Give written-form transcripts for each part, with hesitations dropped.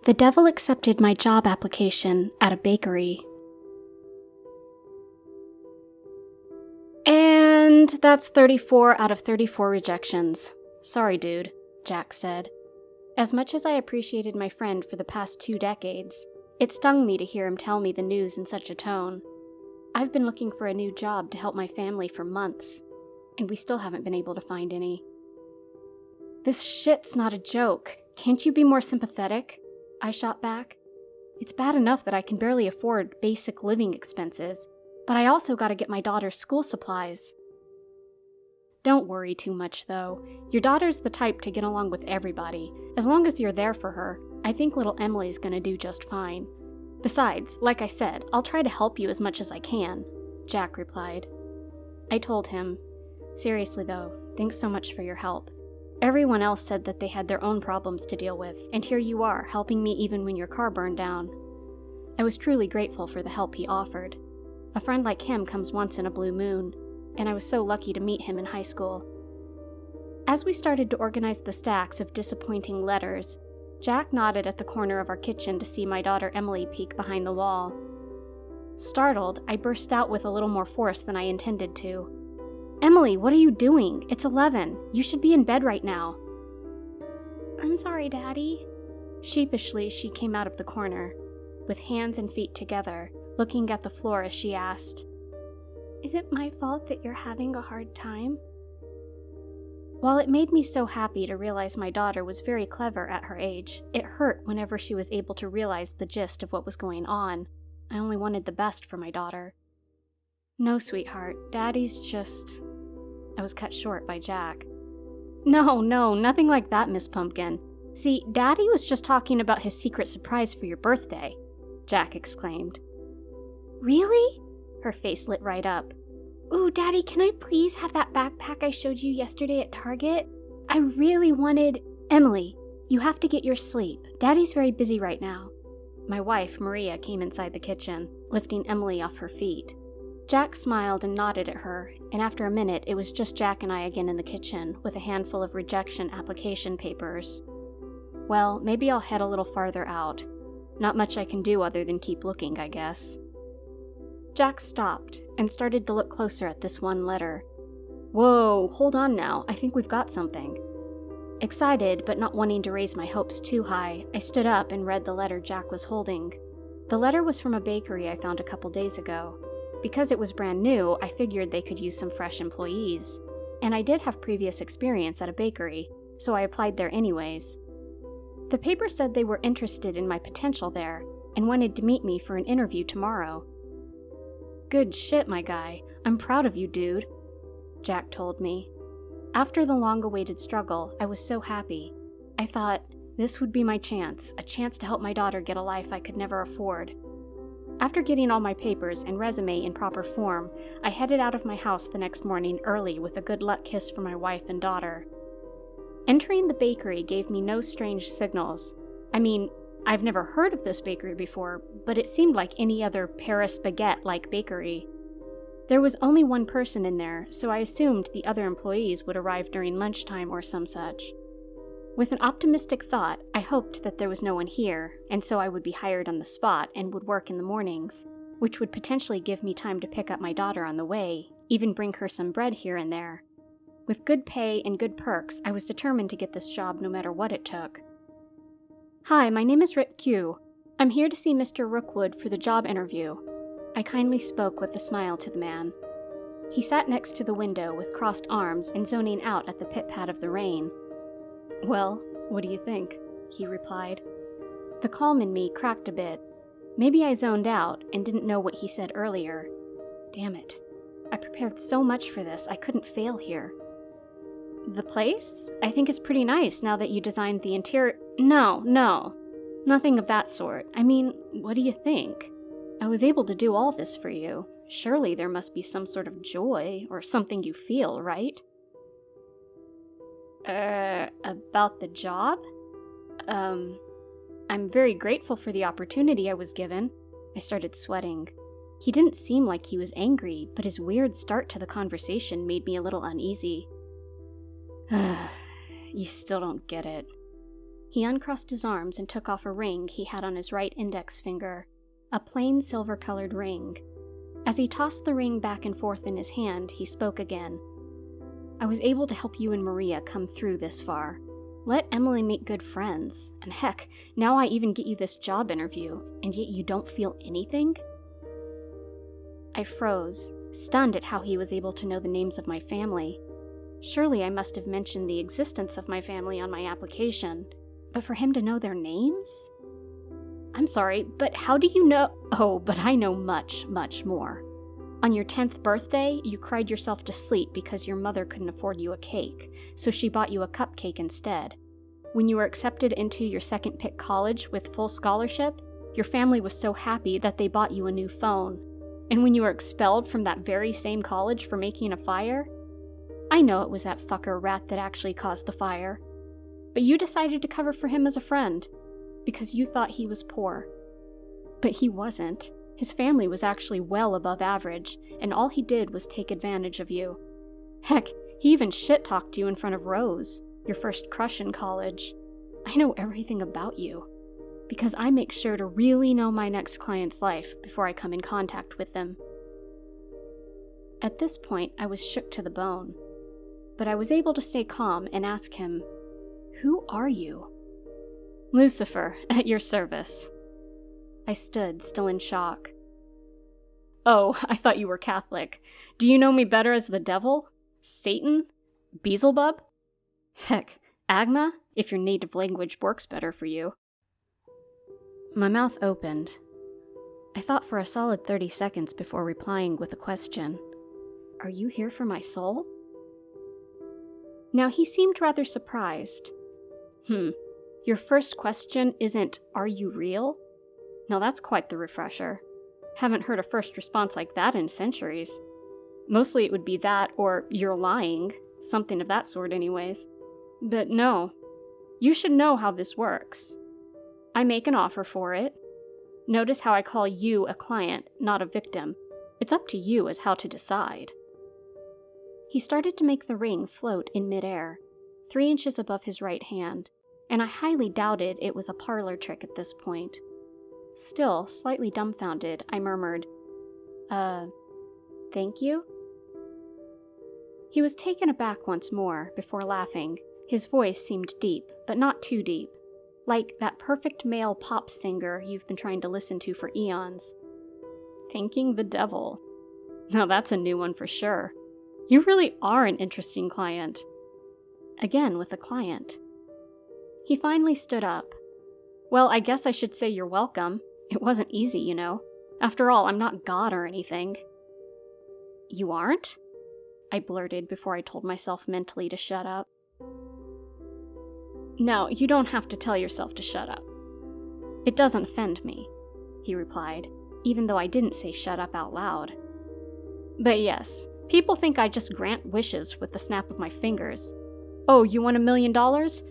The devil accepted my job application at a bakery. And that's 34 out of 34 rejections. Sorry, dude, Jack said. As much as I appreciated my friend for the past 2 decades, it stung me to hear him tell me the news in such a tone. I've been looking for a new job to help my family for months, and we still haven't been able to find any. This shit's not a joke. Can't you be more sympathetic? I shot back. It's bad enough that I can barely afford basic living expenses, but I also gotta get my daughter's school supplies. Don't worry too much, though. Your daughter's the type to get along with everybody. As long as you're there for her, I think little Emily's gonna do just fine. Besides, like I said, I'll try to help you as much as I can, Jack replied. I told him, seriously though, thanks so much for your help. Everyone else said that they had their own problems to deal with, and here you are, helping me even when your car burned down. I was truly grateful for the help he offered. A friend like him comes once in a blue moon, and I was so lucky to meet him in high school. As we started to organize the stacks of disappointing letters, Jack nodded at the corner of our kitchen to see my daughter Emily peek behind the wall. Startled, I burst out with a little more force than I intended to. Emily, what are you doing? It's 11. You should be in bed right now. I'm sorry, Daddy. Sheepishly, she came out of the corner, with hands and feet together, looking at the floor as she asked, Is it my fault that you're having a hard time? While it made me so happy to realize my daughter was very clever at her age, it hurt whenever she was able to realize the gist of what was going on. I only wanted the best for my daughter. No, sweetheart, Daddy's just... I was cut short by Jack. No, nothing like that, Miss Pumpkin. See, Daddy was just talking about his secret surprise for your birthday, Jack exclaimed. Really? Her face lit right up. Ooh, Daddy, can I please have that backpack I showed you yesterday at Target? I really wanted... Emily, you have to get your sleep. Daddy's very busy right now. My wife, Maria, came inside the kitchen, lifting Emily off her feet. Jack smiled and nodded at her, and after a minute it was just Jack and I again in the kitchen, with a handful of rejection application papers. Well, maybe I'll head a little farther out. Not much I can do other than keep looking, I guess. Jack stopped and started to look closer at this one letter. Whoa, hold on now, I think we've got something. Excited, but not wanting to raise my hopes too high, I stood up and read the letter Jack was holding. The letter was from a bakery I found a couple days ago. Because it was brand new, I figured they could use some fresh employees. And I did have previous experience at a bakery, so I applied there anyways. The paper said they were interested in my potential there, and wanted to meet me for an interview tomorrow. Good shit, my guy. I'm proud of you, dude, Jack told me. After the long-awaited struggle, I was so happy. I thought, this would be my chance, a chance to help my daughter get a life I could never afford. After getting all my papers and resume in proper form, I headed out of my house the next morning early with a good luck kiss for my wife and daughter. Entering the bakery gave me no strange signals. I mean, I've never heard of this bakery before, but it seemed like any other Paris baguette-like bakery. There was only one person in there, so I assumed the other employees would arrive during lunchtime or some such. With an optimistic thought, I hoped that there was no one here, and so I would be hired on the spot and would work in the mornings, which would potentially give me time to pick up my daughter on the way, even bring her some bread here and there. With good pay and good perks, I was determined to get this job no matter what it took. Hi, my name is Rick Q. I'm here to see Mr. Rookwood for the job interview. I kindly spoke with a smile to the man. He sat next to the window with crossed arms and zoning out at the pit-pat of the rain. Well, what do you think? He replied. The calm in me cracked a bit. Maybe I zoned out and didn't know what he said earlier. Damn it. I prepared so much for this, I couldn't fail here. The place? I think it's pretty nice now that you designed the interior. No. Nothing of that sort. I mean, what do you think? I was able to do all this for you. Surely there must be some sort of joy or something you feel, right? About the job? I'm very grateful for the opportunity I was given. I started sweating. He didn't seem like he was angry, but his weird start to the conversation made me a little uneasy. You still don't get it. He uncrossed his arms and took off a ring he had on his right index finger, a plain silver-colored ring. As he tossed the ring back and forth in his hand, he spoke again. I was able to help you and Maria come through this far. Let Emily make good friends, and heck, now I even get you this job interview, and yet you don't feel anything? I froze, stunned at how he was able to know the names of my family. Surely I must have mentioned the existence of my family on my application, but for him to know their names? I'm sorry, but how do you know? Oh, but I know much, much more. On your 10th birthday, you cried yourself to sleep because your mother couldn't afford you a cake, so she bought you a cupcake instead. When you were accepted into your second pick college with full scholarship, your family was so happy that they bought you a new phone. And when you were expelled from that very same college for making a fire? I know it was that fucker Rat that actually caused the fire. But you decided to cover for him as a friend, because you thought he was poor. But he wasn't. His family was actually well above average, and all he did was take advantage of you. Heck, he even shit-talked you in front of Rose, your first crush in college. I know everything about you, because I make sure to really know my next client's life before I come in contact with them. At this point, I was shook to the bone, but I was able to stay calm and ask him, "Who are you?" "Lucifer, at your service." I stood, still in shock. "Oh, I thought you were Catholic. Do you know me better as the devil? Satan? Beelzebub? Heck, Agma, if your native language works better for you." My mouth opened. I thought for a solid 30 seconds before replying with a question. "Are you here for my soul?" Now he seemed rather surprised. Your first question isn't, "Are you real?" Now that's quite the refresher. Haven't heard a first response like that in centuries. Mostly it would be that, or "You're lying," something of that sort anyways. But no. You should know how this works. I make an offer for it. Notice how I call you a client, not a victim. It's up to you as how to decide. He started to make the ring float in midair, 3 inches above his right hand, and I highly doubted it was a parlor trick at this point. Still, slightly dumbfounded, I murmured, thank you?" He was taken aback once more, before laughing. His voice seemed deep, but not too deep. Like that perfect male pop singer you've been trying to listen to for eons. Thanking the devil. Now that's a new one for sure. You really are an interesting client. Again with a client. He finally stood up. "Well, I guess I should say you're welcome. It wasn't easy, you know. After all, I'm not God or anything." "You aren't?" I blurted before I told myself mentally to shut up. "No, you don't have to tell yourself to shut up. It doesn't offend me," he replied, even though I didn't say shut up out loud. "But yes, people think I just grant wishes with the snap of my fingers. Oh, you want $1 million?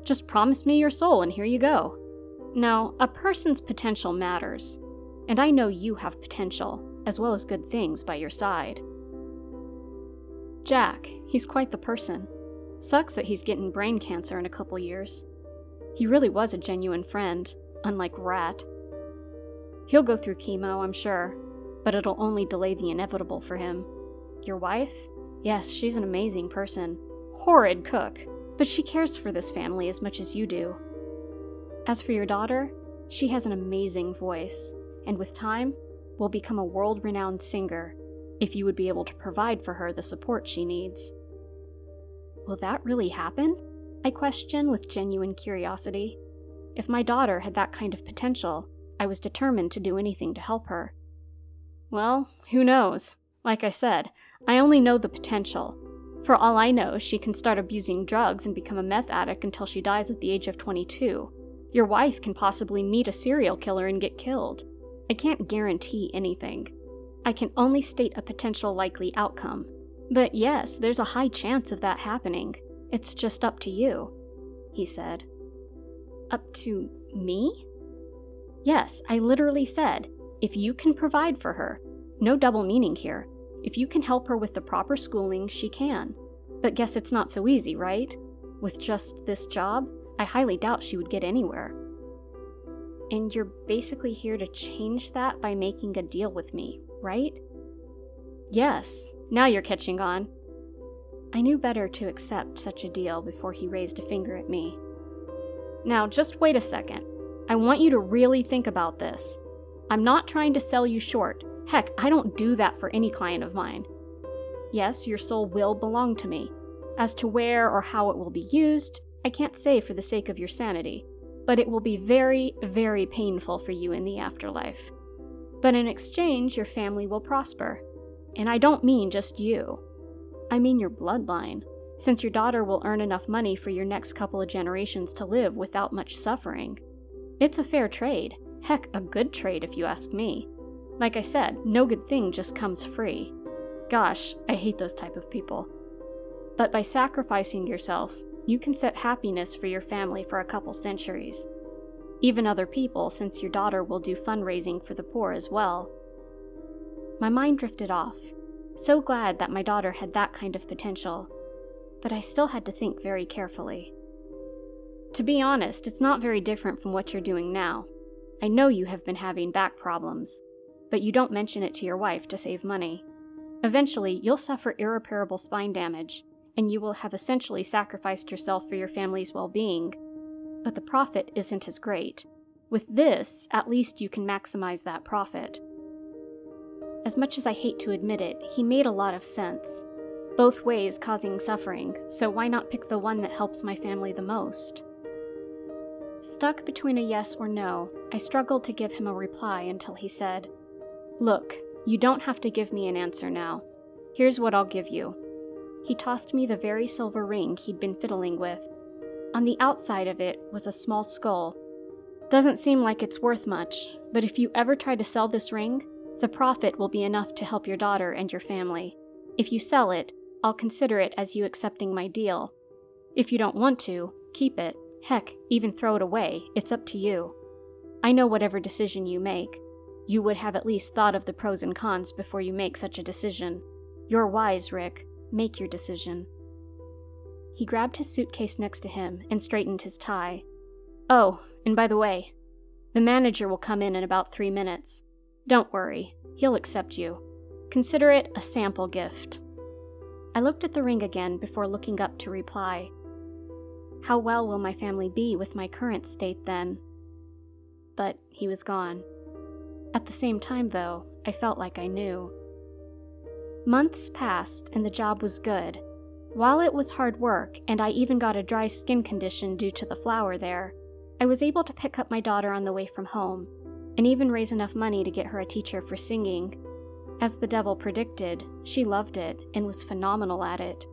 Just promise me your soul and here you go. No, a person's potential matters, and I know you have potential, as well as good things by your side." Jack, he's quite the person. Sucks that he's getting brain cancer in a couple years. He really was a genuine friend, unlike Rat. He'll go through chemo, I'm sure, but it'll only delay the inevitable for him. Your wife? Yes, she's an amazing person. Horrid cook, but she cares for this family as much as you do. As for your daughter, she has an amazing voice, and with time, will become a world-renowned singer, if you would be able to provide for her the support she needs. Will that really happen? I question with genuine curiosity. If my daughter had that kind of potential, I was determined to do anything to help her. Well, who knows? Like I said, I only know the potential. For all I know, she can start abusing drugs and become a meth addict until she dies at the age of 22. Your wife can possibly meet a serial killer and get killed. I can't guarantee anything. I can only state a potential likely outcome. But yes, there's a high chance of that happening. It's just up to you, he said. Up to me? Yes, I literally said, if you can provide for her. No double meaning here. If you can help her with the proper schooling, she can. But guess it's not so easy, right? With just this job, I highly doubt she would get anywhere. And you're basically here to change that by making a deal with me, right? Yes, now you're catching on. I knew better to accept such a deal before he raised a finger at me. Now, just wait a second. I want you to really think about this. I'm not trying to sell you short. Heck, I don't do that for any client of mine. Yes, your soul will belong to me. As to where or how it will be used, I can't say for the sake of your sanity, but it will be very, very painful for you in the afterlife. But in exchange, your family will prosper. And I don't mean just you. I mean your bloodline, since your daughter will earn enough money for your next couple of generations to live without much suffering. It's a fair trade. Heck, a good trade if you ask me. Like I said, no good thing just comes free. Gosh, I hate those type of people. But by sacrificing yourself, you can set happiness for your family for a couple centuries. Even other people, since your daughter will do fundraising for the poor as well. My mind drifted off. So glad that my daughter had that kind of potential. But I still had to think very carefully. To be honest, it's not very different from what you're doing now. I know you have been having back problems, but you don't mention it to your wife to save money. Eventually, you'll suffer irreparable spine damage, and you will have essentially sacrificed yourself for your family's well-being. But the profit isn't as great. With this, at least you can maximize that profit. As much as I hate to admit it, he made a lot of sense. Both ways causing suffering, so why not pick the one that helps my family the most? Stuck between a yes or no, I struggled to give him a reply until he said, "Look, you don't have to give me an answer now. Here's what I'll give you." He tossed me the very silver ring he'd been fiddling with. On the outside of it was a small skull. Doesn't seem like it's worth much, but if you ever try to sell this ring, the profit will be enough to help your daughter and your family. If you sell it, I'll consider it as you accepting my deal. If you don't want to, keep it. Heck, even throw it away. It's up to you. I know whatever decision you make, you would have at least thought of the pros and cons before you make such a decision. You're wise, Rick. Make your decision. He grabbed his suitcase next to him and straightened his tie. Oh, and by the way, the manager will come in about 3 minutes. Don't worry, he'll accept you. Consider it a sample gift. I looked at the ring again before looking up to reply. How well will my family be with my current state then? But he was gone. At the same time, though, I felt like I knew. Months passed and the job was good. While it was hard work, and I even got a dry skin condition due to the flower there, I was able to pick up my daughter on the way from home, and even raise enough money to get her a teacher for singing. As the devil predicted, she loved it and was phenomenal at it.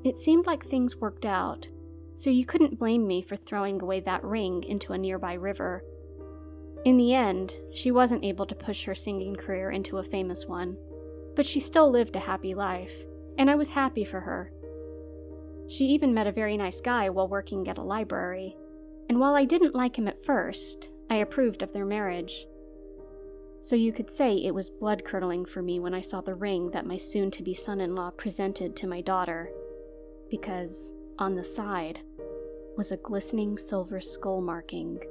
It seemed like things worked out, so you couldn't blame me for throwing away that ring into a nearby river. In the end, she wasn't able to push her singing career into a famous one, but she still lived a happy life, and I was happy for her. She even met a very nice guy while working at a library, and while I didn't like him at first, I approved of their marriage. So you could say it was blood-curdling for me when I saw the ring that my soon-to-be son-in-law presented to my daughter, because on the side was a glistening silver skull marking.